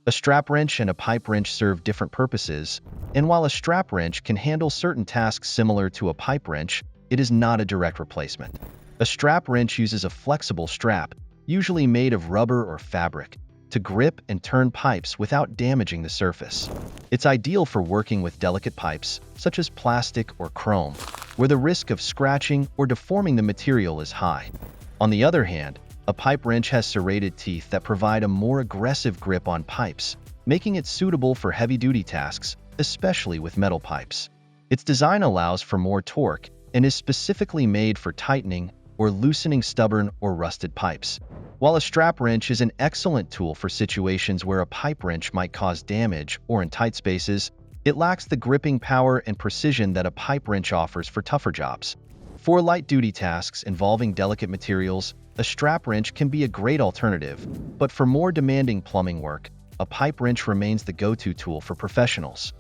A strap wrench and a pipe wrench serve different purposes, and while a strap wrench can handle certain tasks similar to a pipe wrench, it is not a direct replacement. A strap wrench uses a flexible strap, usually made of rubber or fabric, to grip and turn pipes without damaging the surface. It's ideal for working with delicate pipes, such as plastic or chrome, where the risk of scratching or deforming the material is high. On the other hand, a pipe wrench has serrated teeth that provide a more aggressive grip on pipes, making it suitable for heavy-duty tasks, especially with metal pipes. Its design allows for more torque and is specifically made for tightening or loosening stubborn or rusted pipes. While a strap wrench is an excellent tool for situations where a pipe wrench might cause damage or in tight spaces, it lacks the gripping power and precision that a pipe wrench offers for tougher jobs. For light-duty tasks involving delicate materials, a strap wrench can be a great alternative, but for more demanding plumbing work, a pipe wrench remains the go-to tool for professionals.